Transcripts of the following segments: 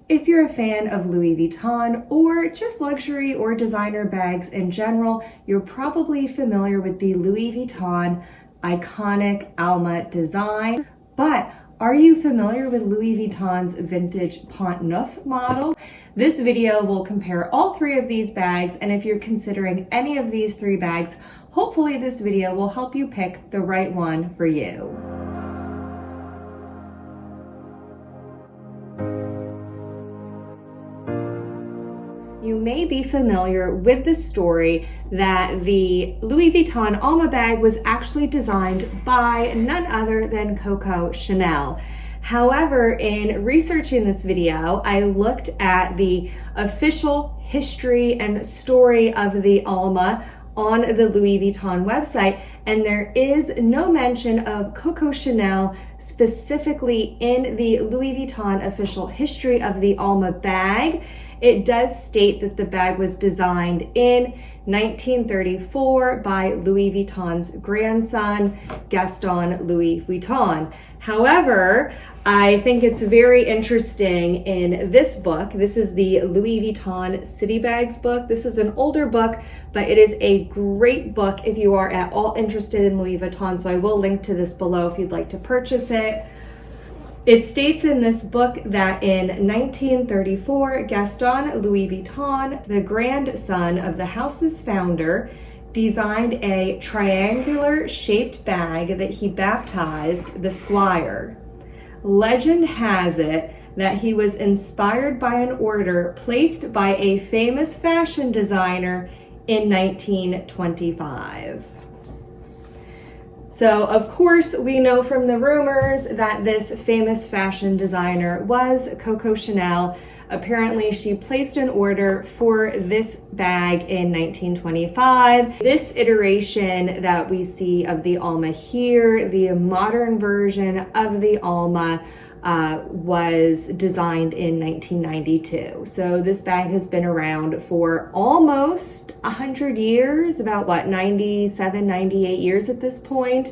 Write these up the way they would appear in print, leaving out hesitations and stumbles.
If you're a fan of Louis Vuitton or just luxury or designer bags in general, you're probably familiar with the Louis Vuitton iconic Alma design. But are you familiar with Louis Vuitton's vintage Pont Neuf model? This video will compare all three of these bags, and if you're considering any of these three bags, hopefully this video will help you pick the right one for you. You may be familiar with the story that the Louis Vuitton Alma bag was actually designed by none other than Coco Chanel. However, in researching this video, I looked at the official history and story of the Alma on the Louis Vuitton website, and there is no mention of Coco Chanel specifically in the Louis Vuitton official history of the Alma bag. It does state that the bag was designed in 1934 by Louis Vuitton's grandson, Gaston Louis Vuitton. However, I think it's very interesting in this book. This is the Louis Vuitton City Bags book. This is an older book, but it is a great book if you are at all interested in Louis Vuitton. So I will link to this below if you'd like to purchase it. It states in this book that in 1934, Gaston Louis Vuitton, the grandson of the house's founder, designed a triangular shaped bag that he baptized the Squire. Legend has it that he was inspired by an order placed by a famous fashion designer in 1925. So, of course, we know from the rumors that this famous fashion designer was Coco Chanel. Apparently, she placed an order for this bag in 1925. This iteration that we see of the Alma here, the modern version of the Alma, was designed in 1992. So this bag has been around for almost 100 years, about 97, 98 years at this point.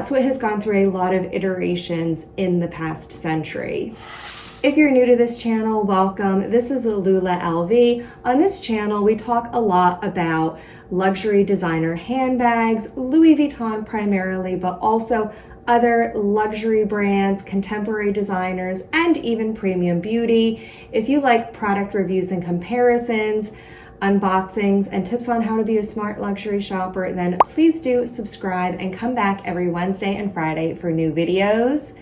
So it has gone through a lot of iterations in the past century. If you're new to this channel, welcome. This is Lula LV. On this channel, we talk a lot about luxury designer handbags, Louis Vuitton primarily, but also other luxury brands, contemporary designers, and even premium beauty. If you like product reviews and comparisons, unboxings, and tips on how to be a smart luxury shopper, then please do subscribe and come back every Wednesday and Friday for new videos.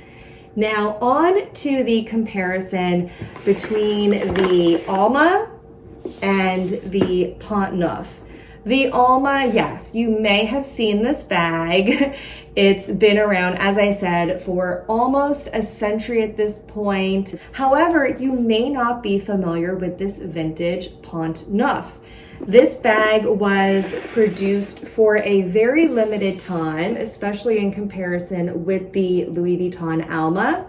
Now on to the comparison between the Alma and the Pont Neuf. The Alma, yes, you may have seen this bag. It's been around, as I said, for almost a century at this point. However, you may not be familiar with this vintage Pont Neuf. This bag was produced for a very limited time, especially in comparison with the Louis Vuitton Alma.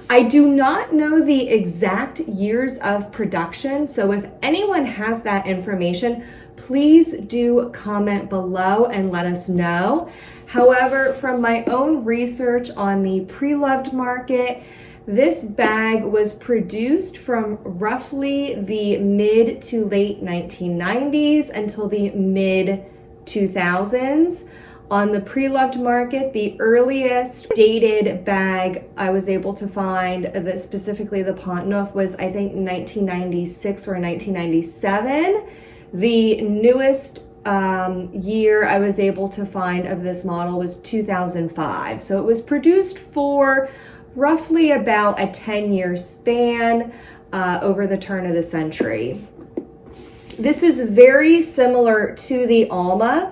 I do not know the exact years of production, so if anyone has that information, please do comment below and let us know. However, from my own research on the pre-loved market, this bag was produced from roughly the mid to late 1990s until the mid 2000s. On the pre-loved market, the earliest dated bag I was able to find, that specifically the Pont Neuf, was I think 1996 or 1997. The newest year I was able to find of this model was 2005. So it was produced for roughly about a 10-year span over the turn of the century. This is very similar to the Alma,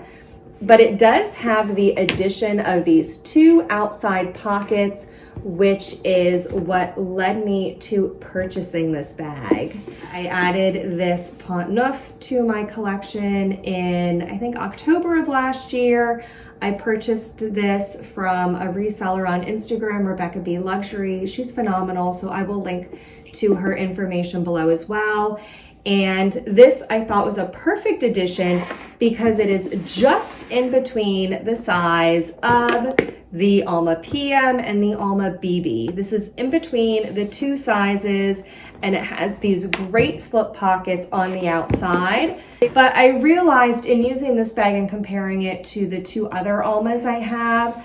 but it does have the addition of these two outside pockets, which is what led me to purchasing this bag. I added this Pont Neuf to my collection in, I think, October of last year. I purchased this from a reseller on Instagram, Rebecca B Luxury. She's phenomenal, so I will link to her information below as well. And this I thought was a perfect addition because it is just in between the size of the Alma PM and the Alma BB. This is in between the two sizes, and it has these great slip pockets on the outside. But I realized in using this bag and comparing it to the two other Almas I have,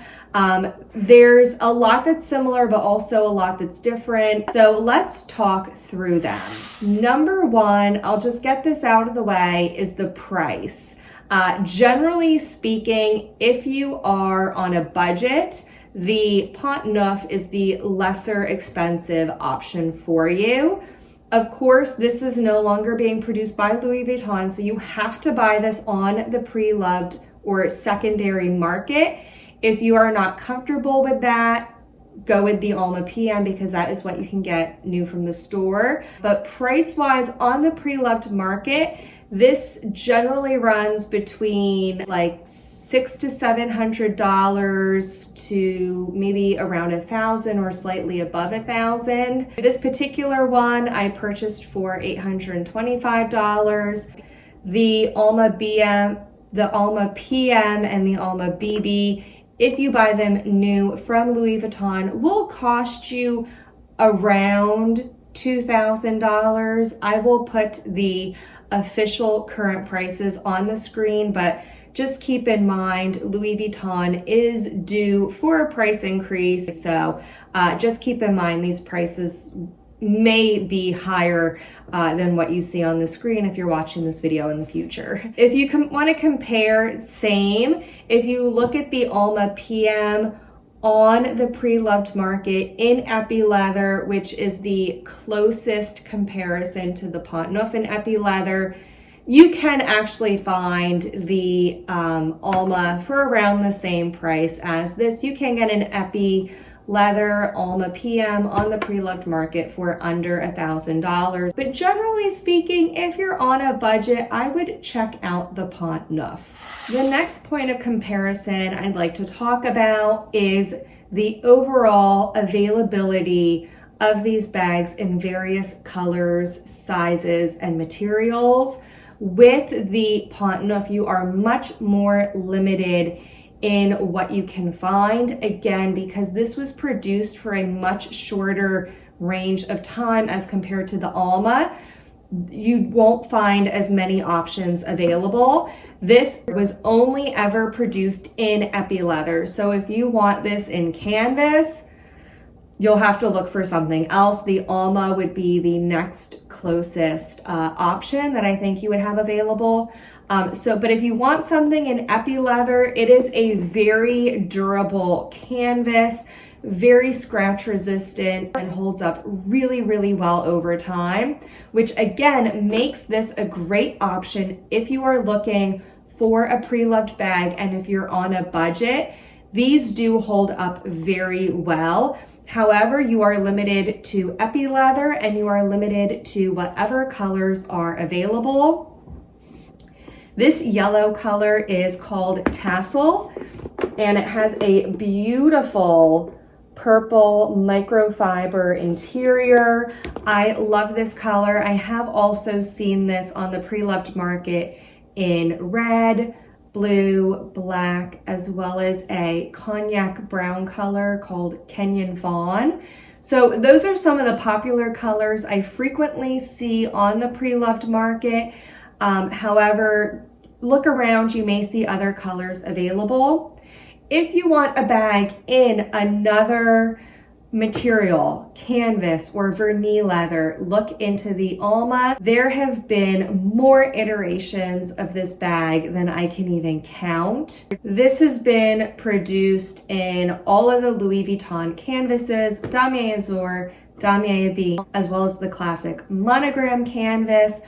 there's a lot that's similar, but also a lot that's different. So let's talk through them. Number one, I'll just get this out of the way, is the price. Generally speaking, if you are on a budget, the Pont Neuf is the lesser expensive option for you. Of course, this is no longer being produced by Louis Vuitton, so you have to buy this on the pre-loved or secondary market. If you are not comfortable with that, go with the Alma PM because that is what you can get new from the store. But price-wise, on the pre-loved market, this generally runs between like $600 to $700 to maybe around $1,000 or slightly above $1,000. This particular one I purchased for $825. The Alma PM, the Alma PM, and the Alma BB, if you buy them new from Louis Vuitton, will cost you around $2,000. I will put the official current prices on the screen, but just keep in mind Louis Vuitton is due for a price increase. So just keep in mind these prices may be higher than what you see on the screen if you're watching this video in the future. If you want to compare, same. If you look at the Alma PM on the pre-loved market in epi leather, which is the closest comparison to the Pont Neuf in epi leather, you can actually find the Alma for around the same price as this. You can get an epi leather Alma PM on the pre-loved market for under $1,000. But generally speaking, if you're on a budget, I would check out the Pont Neuf. The next point of comparison I'd like to talk about is the overall availability of these bags in various colors, sizes, and materials. With the Pont Neuf, you are much more limited in what you can find, again, because this was produced for a much shorter range of time as compared to the Alma. You won't find as many options available. This was only ever produced in epi leather. So if you want this in canvas, you'll have to look for something else. The Alma would be the next closest option that I think you would have available. But if you want something in epi leather, it is a very durable canvas, very scratch resistant, and holds up really, really well over time, which again makes this a great option if you are looking for a pre-loved bag and if you're on a budget. These do hold up very well. However, you are limited to epi leather and you are limited to whatever colors are available. This yellow color is called Tassel, and it has a beautiful purple microfiber interior. I love this color. I have also seen this on the pre-loved market in red, blue, black, as well as a cognac brown color called Kenyan Fawn. So those are some of the popular colors I frequently see on the pre-loved market. However, look around, you may see other colors available. If you want a bag in another material, canvas or vernis leather, look into the Alma. There have been more iterations of this bag than I can even count. This has been produced in all of the Louis Vuitton canvases, Damier Azur, Damier Ebene, as well as the classic monogram canvas,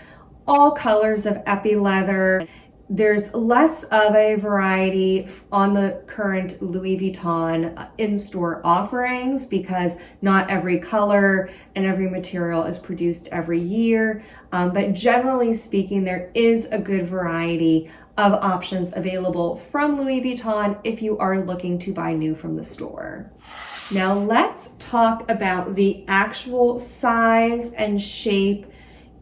all colors of epi leather. There's less of a variety on the current Louis Vuitton in-store offerings because not every color and every material is produced every year. But generally speaking, there is a good variety of options available from Louis Vuitton if you are looking to buy new from the store. Now let's talk about the actual size and shape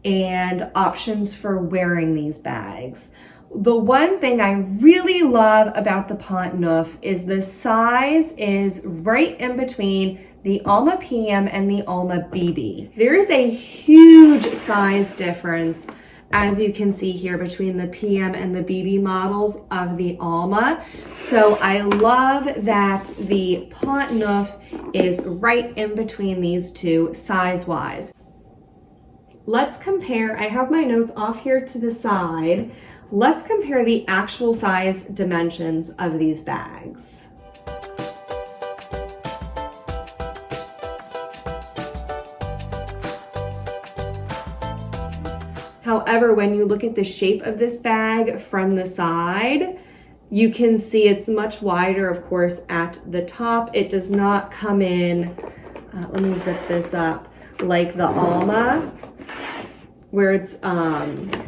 and options for wearing these bags. The one thing I really love about the Pont Neuf is the size is right in between the Alma PM and the Alma BB. There is a huge size difference, as you can see here, between the PM and the BB models of the Alma. So I love that the Pont Neuf is right in between these two size-wise. Let's compare, I have my notes off here to the side. Let's compare the actual size dimensions of these bags. However, when you look at the shape of this bag from the side, you can see it's much wider, of course, at the top. It does not come in, let me zip this up, like the Alma, where it's,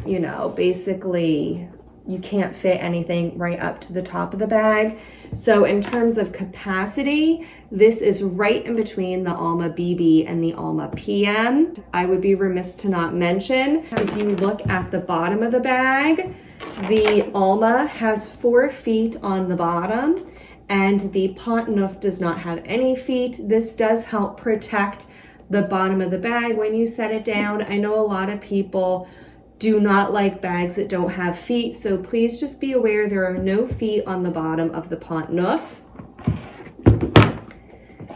you know, basically you can't fit anything right up to the top of the bag. So in terms of capacity, this is right in between the Alma BB and the Alma PM. I would be remiss to not mention, if you look at the bottom of the bag, the Alma has 4 feet on the bottom and the Pont Neuf does not have any feet. This does help protect the bottom of the bag when you set it down. I know a lot of people do not like bags that don't have feet, so please just be aware there are no feet on the bottom of the Pont Neuf.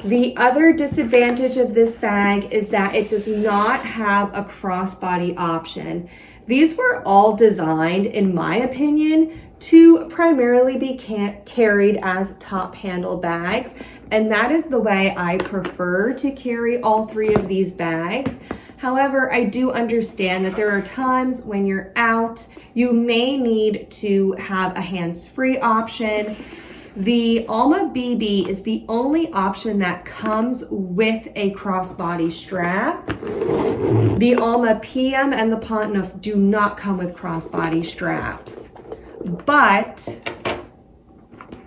The other disadvantage of this bag is that it does not have a crossbody option. These were all designed, in my opinion, to primarily be carried as top handle bags, and that is the way I prefer to carry all 3 of these bags. However, I do understand that there are times when you're out, you may need to have a hands-free option. The Alma BB is the only option that comes with a crossbody strap. The Alma PM and the Pont Neuf do not come with crossbody straps. But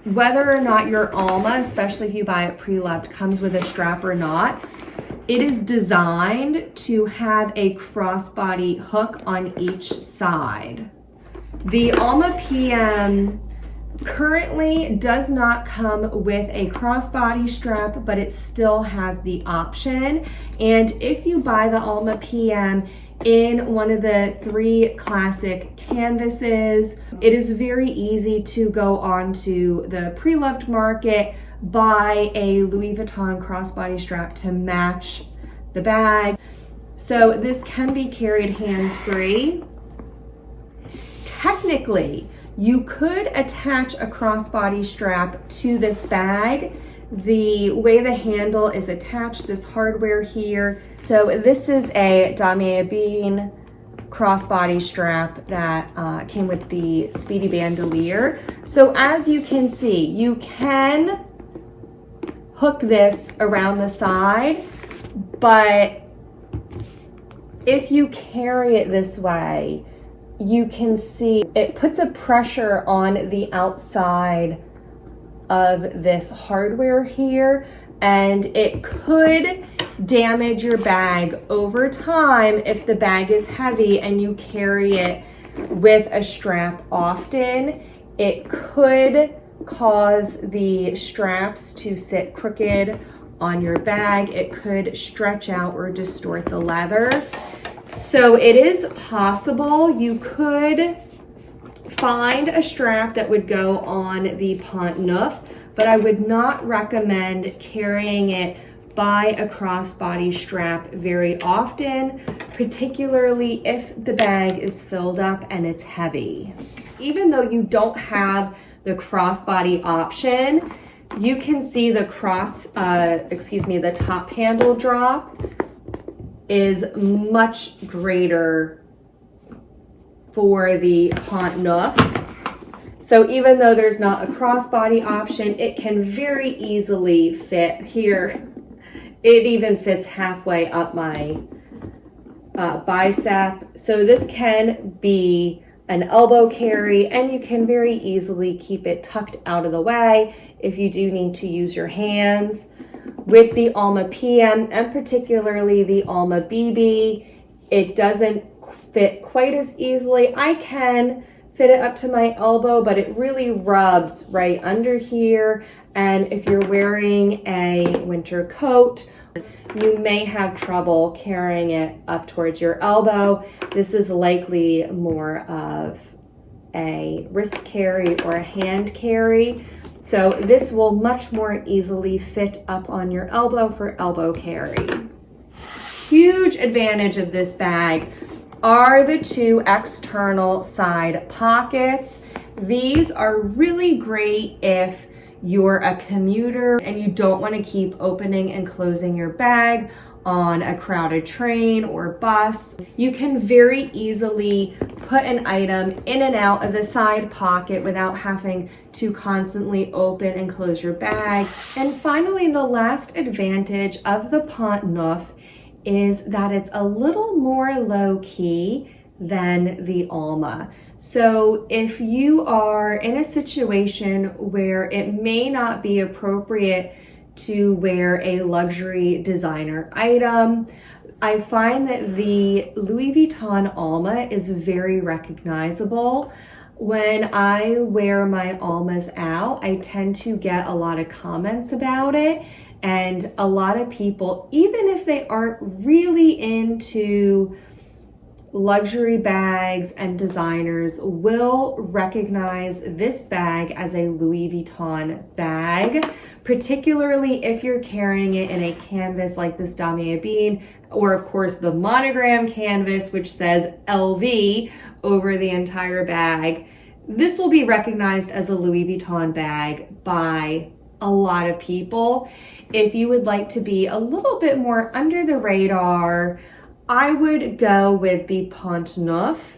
whether or not your Alma, especially if you buy it pre-loved, comes with a strap or not, it is designed to have a crossbody hook on each side. The Alma PM currently does not come with a crossbody strap, but it still has the option. And if you buy the Alma PM in one of the 3 classic canvases, it is very easy to go onto the pre-loved market, buy a Louis Vuitton crossbody strap to match the bag. So this can be carried hands-free. Technically, you could attach a crossbody strap to this bag. The way the handle is attached, this hardware here. So this is a Damier Ebene crossbody strap that came with the Speedy Bandolier. So as you can see, you can hook this around the side, but if you carry it this way, you can see it puts a pressure on the outside of this hardware here, and it could damage your bag over time if the bag is heavy and you carry it with a strap often. It could cause the straps to sit crooked on your bag. It could stretch out or distort the leather. So it is possible you could find a strap that would go on the Pont Neuf, but I would not recommend carrying it by a crossbody strap very often, particularly if the bag is filled up and it's heavy. Even though you don't have the crossbody option, you can see the the top handle drop is much greater for the Pont Neuf. So even though there's not a crossbody option, it can very easily fit here. It even fits halfway up my bicep. So this can be an elbow carry, and you can very easily keep it tucked out of the way if you do need to use your hands. With the Alma PM and particularly the Alma BB, it doesn't fit quite as easily. I can fit it up to my elbow, but it really rubs right under here. And if you're wearing a winter coat, you may have trouble carrying it up towards your elbow. This is likely more of a wrist carry or a hand carry. So this will much more easily fit up on your elbow for elbow carry. Huge advantage of this bag are the two external side pockets. These are really great if you're a commuter and you don't want to keep opening and closing your bag on a crowded train or bus. You can very easily put an item in and out of the side pocket without having to constantly open and close your bag. And finally, the last advantage of the Pont Neuf is that it's a little more low-key than the Alma. So if you are in a situation where it may not be appropriate to wear a luxury designer item, I find that the Louis Vuitton Alma is very recognizable. When I wear my Almas out, I tend to get a lot of comments about it. And a lot of people, even if they aren't really into luxury bags and designers, will recognize this bag as a Louis Vuitton bag, particularly if you're carrying it in a canvas like this damier ebene, or of course the monogram canvas, which says LV over the entire bag. This will be recognized as a Louis Vuitton bag by a lot of people. If you would like to be a little bit more under the radar, I would go with the Pont Neuf,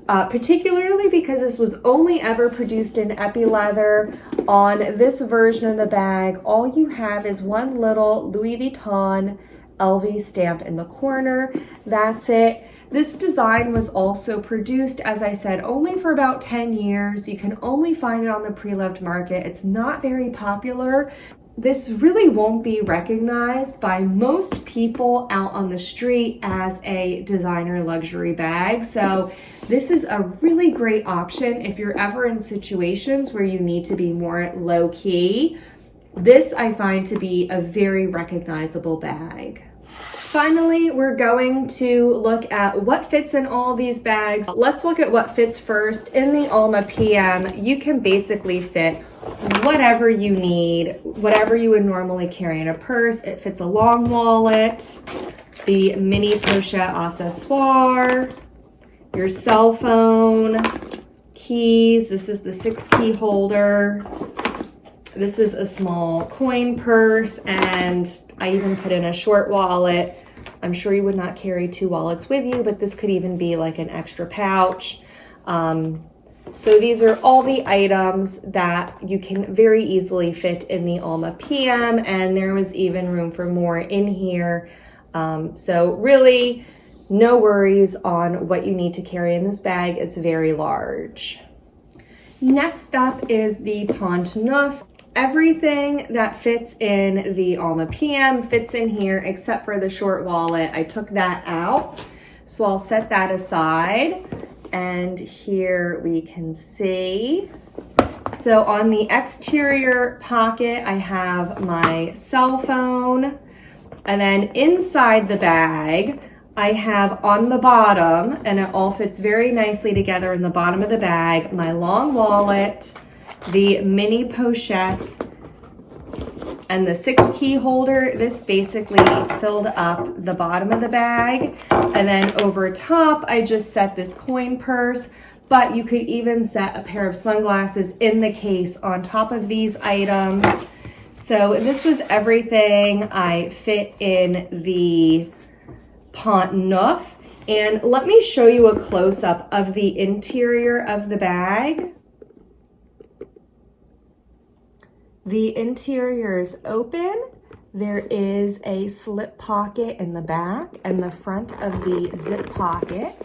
particularly because this was only ever produced in epi leather. On this version of the bag, all you have is one little Louis Vuitton LV stamp in the corner. That's it. This design was also produced, as I said, only for about 10 years. You can only find it on the pre-loved market. It's not very popular. This really won't be recognized by most people out on the street as a designer luxury bag. So this is a really great option if you're ever in situations where you need to be more low-key. This I find to be a very recognizable bag. Finally, we're going to look at what fits in all these bags. Let's look at what fits first. In the Alma PM, you can basically fit whatever you need, whatever you would normally carry in a purse. It fits a long wallet, the mini pochette accessoire, your cell phone, keys. This is the 6-key holder. This is a small coin purse, and I even put in a short wallet. I'm sure you would not carry 2 wallets with you, but this could even be like an extra pouch. So these are all the items that you can very easily fit in the Alma PM, and there was even room for more in here. So really, no worries on what you need to carry in this bag. It's very large. Next up is the Pont Neuf. Everything that fits in the Alma PM fits in here except for the short wallet. I took that out, so I'll set that aside. And here we can see. So on the exterior pocket, I have my cell phone. And then inside the bag, I have on the bottom, and it all fits very nicely together in the bottom of the bag, my long wallet, the mini pochette, and the 6-key holder. This basically filled up the bottom of the bag. And then over top, I just set this coin purse, but you could even set a pair of sunglasses in the case on top of these items. So this was everything I fit in the Pont Neuf. And let me show you a close-up of the interior of the bag. The interior is open. There is a slip pocket in the back, and the front of the zip pocket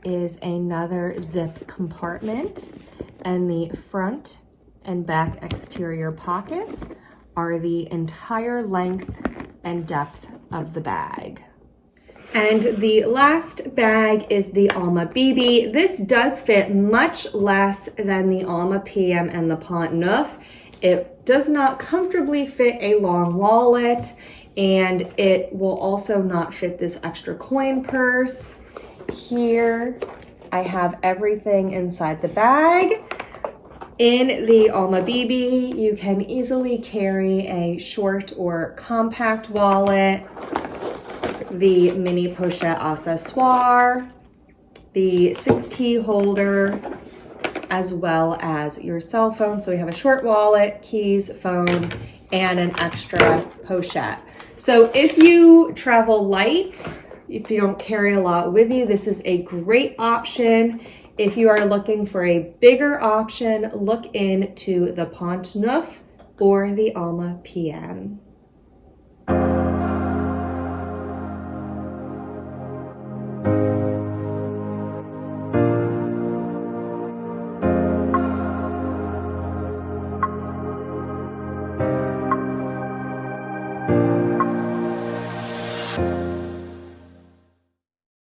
is another zip compartment, and the front and back exterior pockets are the entire length and depth of the bag. And the last bag is the Alma BB. This does fit much less than the Alma PM and the Pont Neuf. It does not comfortably fit a long wallet, and it will also not fit this extra coin purse. Here, I have everything inside the bag. In the Alma BB, you can easily carry a short or compact wallet, the mini pochette accessoire, the 6-key holder, as well as your cell phone. So we have a short wallet, keys, phone, and an extra pochette. So if you travel light, if you don't carry a lot with you, this is a great option. If you are looking for a bigger option, look into the Pont Neuf or the Alma PM.